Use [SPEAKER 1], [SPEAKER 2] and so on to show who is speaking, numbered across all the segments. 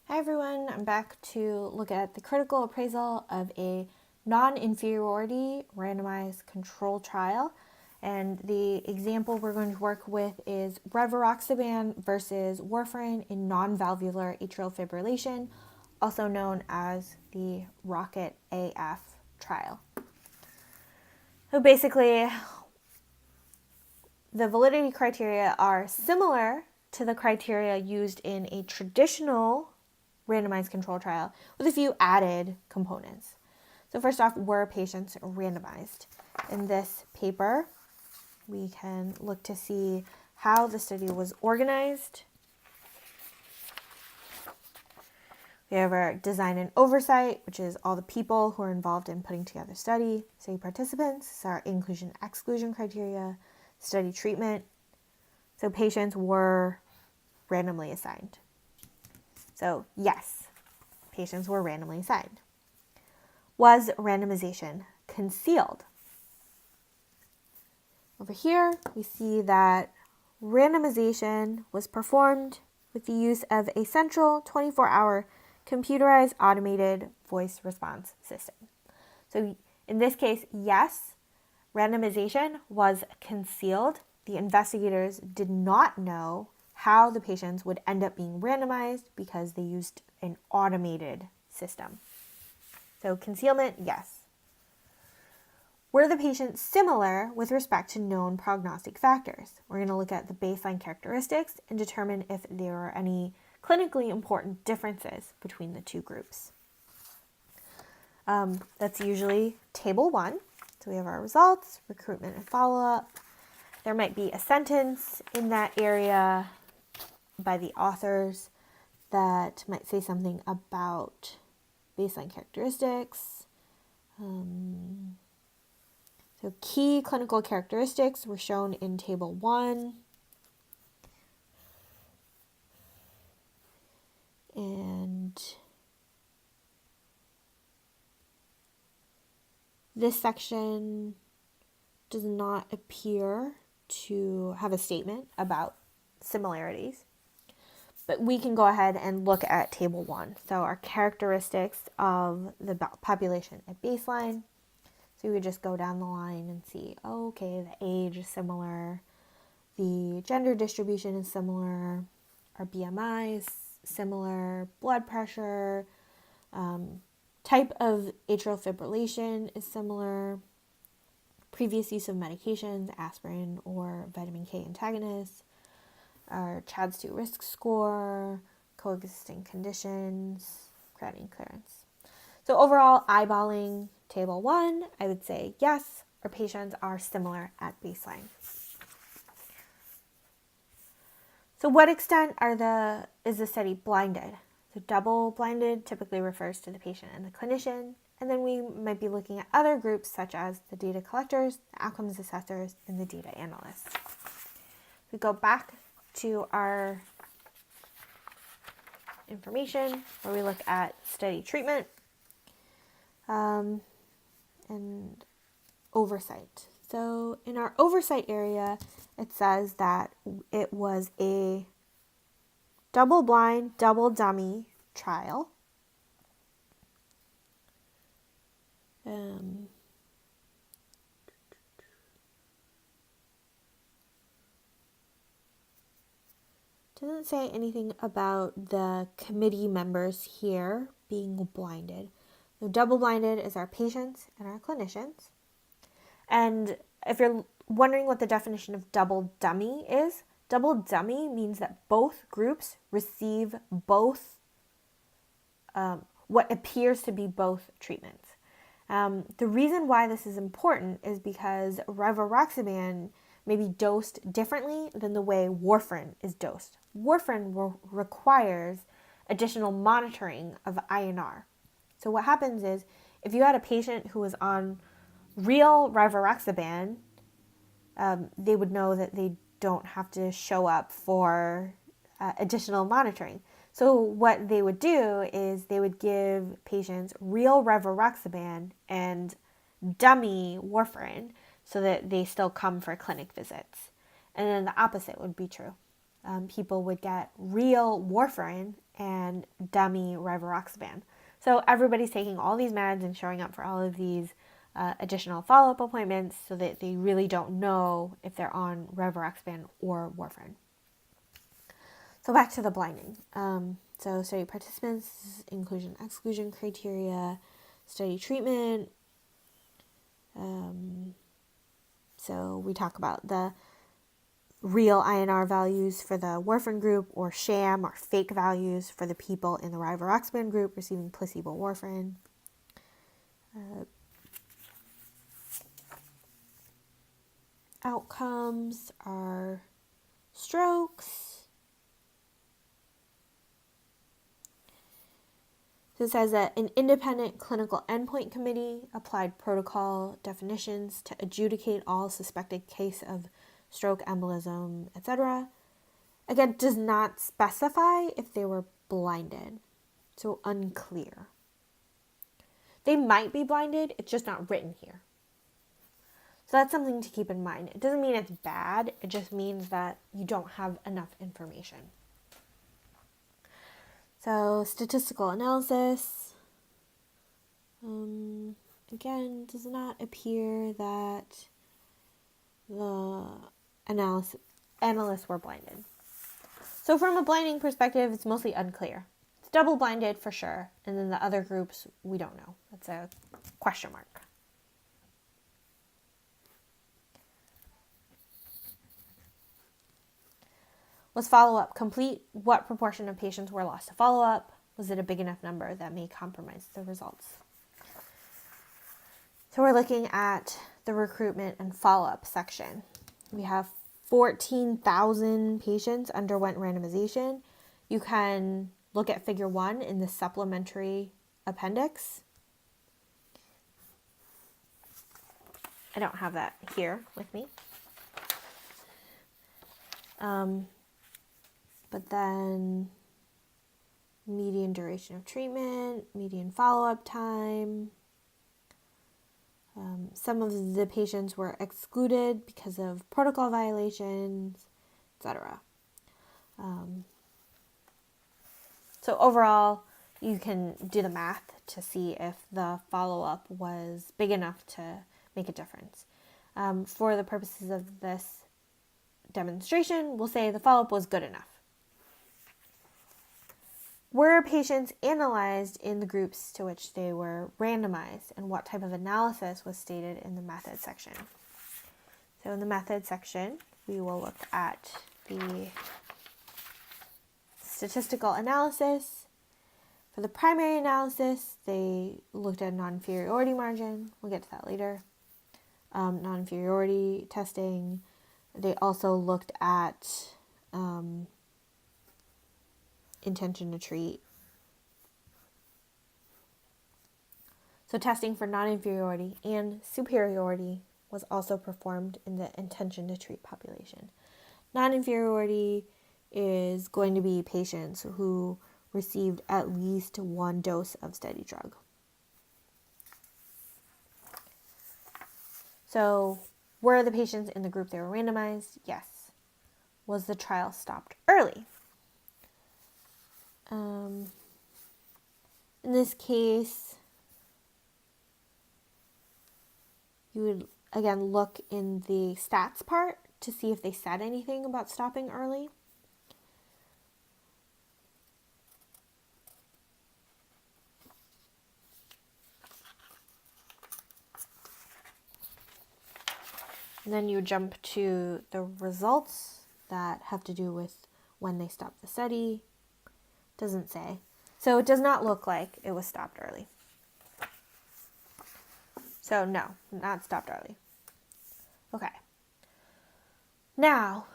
[SPEAKER 1] Hi everyone, I'm back to look at the critical appraisal of a non-inferiority randomized control trial. And the example we're going to work with is Rivaroxaban versus warfarin in non-valvular atrial fibrillation, also known as the Rocket AF trial. So basically, the validity criteria are similar to the criteria used in a traditional randomized control trial with a few added components. So first off, were patients randomized? In this paper, we can look to see how the study was organized. We have our design and oversight, which is all the people who are involved in putting together study participants, so our inclusion-exclusion criteria, study treatment. So patients were randomly assigned. So yes, patients were randomly assigned. Was randomization concealed? Over here, we see that randomization was performed with the use of a central 24-hour computerized automated voice response system. So in this case, yes, randomization was concealed. The investigators did not know how the patients would end up being randomized because they used an automated system. So concealment, yes. Were the patients similar with respect to known prognostic factors? We're going to look at the baseline characteristics and determine if there are any clinically important differences between the two groups. That's usually table 1. So we have our results, recruitment and follow-up. There might be a sentence in that area by the authors that might say something about baseline characteristics. So key clinical characteristics were shown in table 1. And this section does not appear to have a statement about similarities. But we can go ahead and look at table 1. So our characteristics of the population at baseline. So we would just go down the line and see, okay, the age is similar, the gender distribution is similar, our BMI is similar, blood pressure, type of atrial fibrillation is similar, previous use of medications, aspirin or vitamin K antagonists, our CHADS2 risk score, coexisting conditions, creatinine clearance. So overall, eyeballing table 1, I would say yes, our patients are similar at baseline. So what extent is the study blinded? So double-blinded typically refers to the patient and the clinician, and then we might be looking at other groups such as the data collectors, the outcomes assessors, and the data analysts. We go back to our information where we look at study treatment and oversight. So in our oversight area, it says that it was a double-blind, double-dummy trial. Doesn't say anything about the committee members here being blinded. So double-blinded is our patients and our clinicians. And if you're wondering what the definition of double dummy is, double dummy means that both groups receive both, what appears to be both treatments. The reason why this is important is because Rivaroxaban may be dosed differently than the way warfarin is dosed. Warfarin requires additional monitoring of INR. So what happens is if you had a patient who was on real Rivaroxaban, they would know that they don't have to show up for additional monitoring. So what they would do is they would give patients real Rivaroxaban and dummy warfarin so that they still come for clinic visits. And then the opposite would be true. People would get real warfarin and dummy Rivaroxaban. So everybody's taking all these meds and showing up for all of these additional follow-up appointments so that they really don't know if they're on Rivaroxaban or warfarin. So back to the blinding. So study participants, inclusion, exclusion criteria, study treatment. So we talk about the real INR values for the warfarin group or sham or fake values for the people in the Rivaroxaban group receiving placebo warfarin. Outcomes are strokes. So it says that an independent clinical endpoint committee applied protocol definitions to adjudicate all suspected case of stroke, embolism, etc. Again, does not specify if they were blinded. So unclear. They might be blinded, it's just not written here. So that's something to keep in mind. It doesn't mean it's bad, it just means that you don't have enough information. So statistical analysis, again, does not appear that the analysts were blinded. So from a blinding perspective, it's mostly unclear. It's double blinded for sure, and then the other groups, we don't know. That's a question mark. Was follow-up complete? What proportion of patients were lost to follow-up? Was it a big enough number that may compromise the results? So we're looking at the recruitment and follow-up section. We have 14,000 patients underwent randomization. You can look at figure 1 in the supplementary appendix. I don't have that here with me. But then median duration of treatment, median follow-up time. Some of the patients were excluded because of protocol violations, etc. So overall, you can do the math to see if the follow-up was big enough to make a difference. For the purposes of this demonstration, we'll say the follow-up was good enough. Were patients analyzed in the groups to which they were randomized, and what type of analysis was stated in the method section? So in the method section, we will look at the statistical analysis. For the primary analysis, they looked at non-inferiority margin. We'll get to that later. Non-inferiority testing. They also looked at intention to treat. So testing for non-inferiority and superiority was also performed in the intention to treat population. Non-inferiority is going to be patients who received at least one dose of study drug. So were the patients in the group they were randomized? Yes. Was the trial stopped early? In this case, you would again look in the stats part to see if they said anything about stopping early. And then you jump to the results that have to do with when they stopped the study. Doesn't say. So it does not look like it was stopped early. So no, not stopped early. Okay. Now,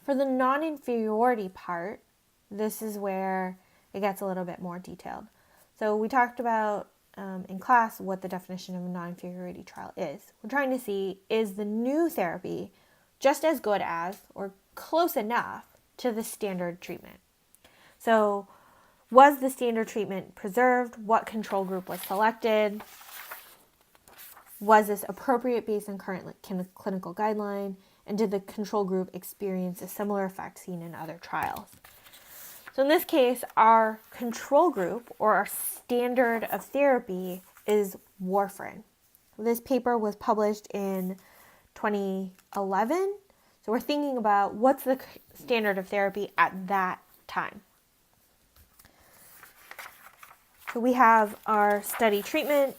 [SPEAKER 1] for the non-inferiority part, this is where it gets a little bit more detailed. So we talked about in class what the definition of a non-inferiority trial is. We're trying to see, is the new therapy just as good as or close enough to the standard treatment? So was the standard treatment preserved? What control group was selected? Was this appropriate based on current clinical guideline? And did the control group experience a similar effect seen in other trials? So in this case, our control group, or our standard of therapy, is warfarin. This paper was published in 2011. So we're thinking about what's the standard of therapy at that time. So we have our study treatment.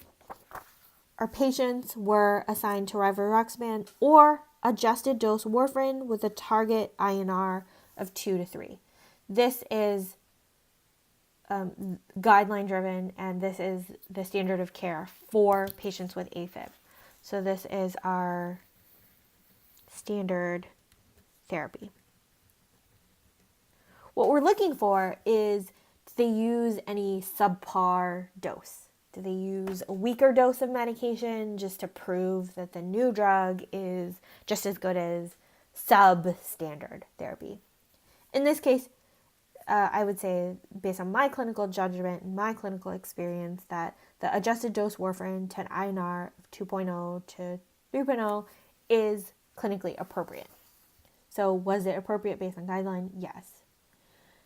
[SPEAKER 1] Our patients were assigned to Rivaroxaban or adjusted dose warfarin with a target INR of 2 to 3. This is guideline driven, and this is the standard of care for patients with AFib. So this is our standard therapy. What we're looking for is, do they use any subpar dose? Do they use a weaker dose of medication just to prove that the new drug is just as good as substandard therapy? In this case, I would say, based on my clinical judgment and my clinical experience, that the adjusted dose warfarin to an INR of 2.0 to 3.0 is clinically appropriate. So was it appropriate based on guideline? Yes.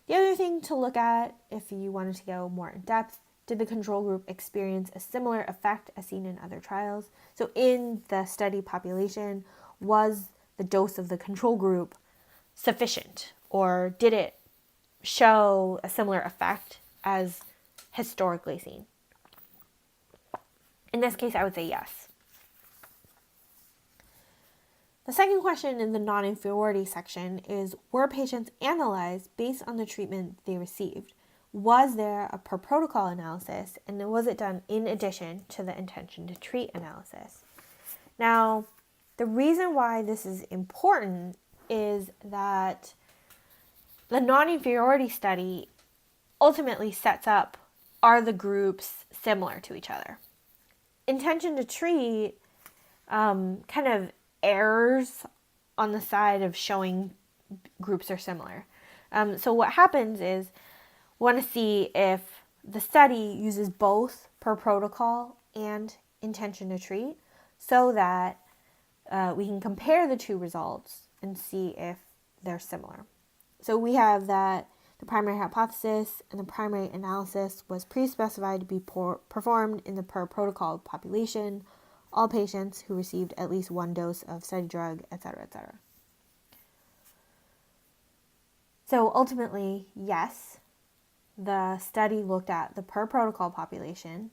[SPEAKER 1] The other thing to look at, if you wanted to go more in depth, did the control group experience a similar effect as seen in other trials? So in the study population, was the dose of the control group sufficient, or did it show a similar effect as historically seen? In this case, I would say yes. The second question in the non-inferiority section is, were patients analyzed based on the treatment they received? Was there a per protocol analysis, and was it done in addition to the intention to treat analysis? Now, the reason why this is important is that the non-inferiority study ultimately sets up, are the groups similar to each other? Intention to treat kind of errs on the side of showing groups are similar. So what happens is, we want to see if the study uses both per protocol and intention to treat, so that we can compare the two results and see if they're similar. So we have that the primary hypothesis and the primary analysis was pre-specified to be performed in the per protocol population, all patients who received at least one dose of study drug, etc., etc. So ultimately, yes, the study looked at the per protocol population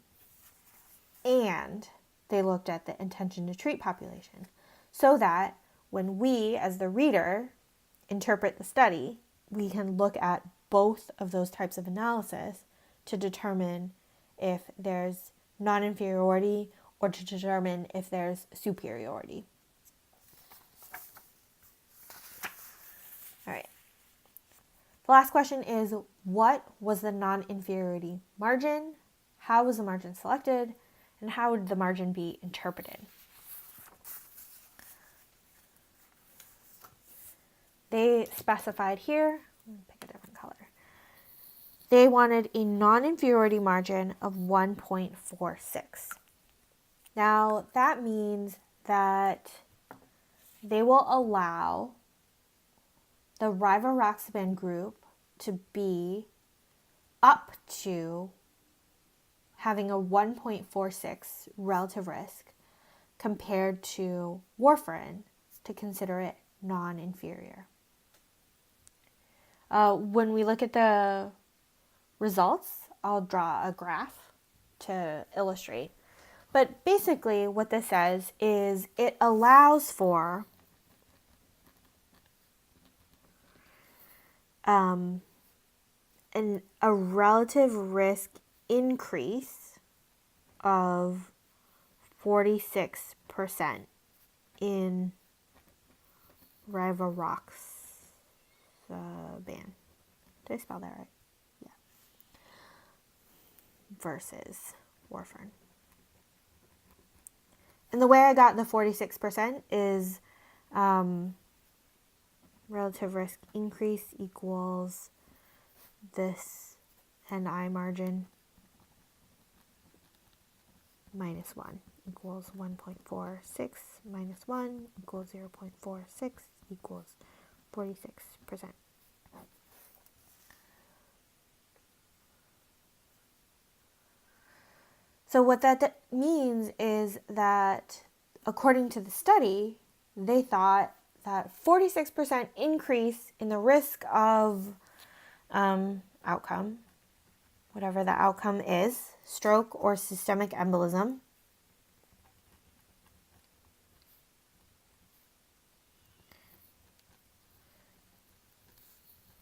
[SPEAKER 1] and they looked at the intention to treat population, so that when we, as the reader, interpret the study, we can look at both of those types of analysis to determine if there's non-inferiority or to determine if there's superiority. All right. The last question is, what was the non-inferiority margin? How was the margin selected? And how would the margin be interpreted? They specified here, let me pick a different color. They wanted a non-inferiority margin of 1.46. Now, that means that they will allow the Rivaroxaban group to be up to having a 1.46 relative risk compared to warfarin to consider it non-inferior. When we look at the results, I'll draw a graph to illustrate. But basically what this says is it allows for a relative risk increase of 46% in Rivaroxaban. Did I spell that right? Yeah. Versus warfarin. And the way I got the 46% is relative risk increase equals this NI margin minus 1 equals 1.46 minus 1 equals 0.46 equals 46%. So what that means is that according to the study, they thought that 46% increase in the risk of outcome, whatever the outcome is, stroke or systemic embolism,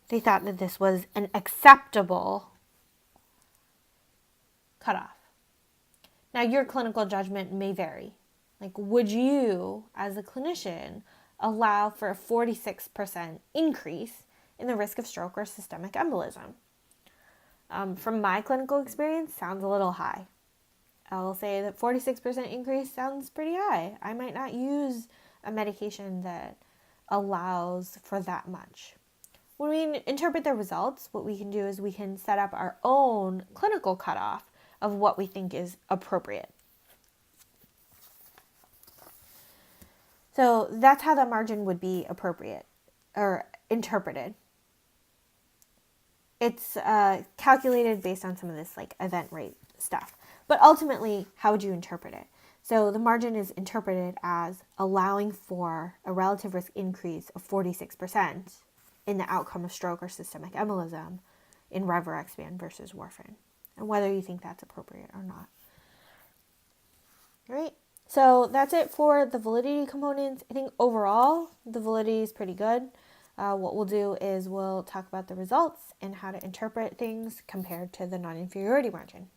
[SPEAKER 1] they thought that this was an acceptable cutoff. Now, your clinical judgment may vary. Like, would you, as a clinician, allow for a 46% increase in the risk of stroke or systemic embolism? From my clinical experience, sounds a little high. I'll say that 46% increase sounds pretty high. I might not use a medication that allows for that much. When we interpret the results, what we can do is we can set up our own clinical cutoff of what we think is appropriate. So that's how that margin would be appropriate or interpreted. It's calculated based on some of this like event rate stuff. But ultimately, how would you interpret it? So the margin is interpreted as allowing for a relative risk increase of 46% in the outcome of stroke or systemic embolism in Rivaroxaban versus warfarin, and whether you think that's appropriate or not. All right, so that's it for the validity components. I think overall, the validity is pretty good. What we'll do is we'll talk about the results and how to interpret things compared to the non-inferiority margin.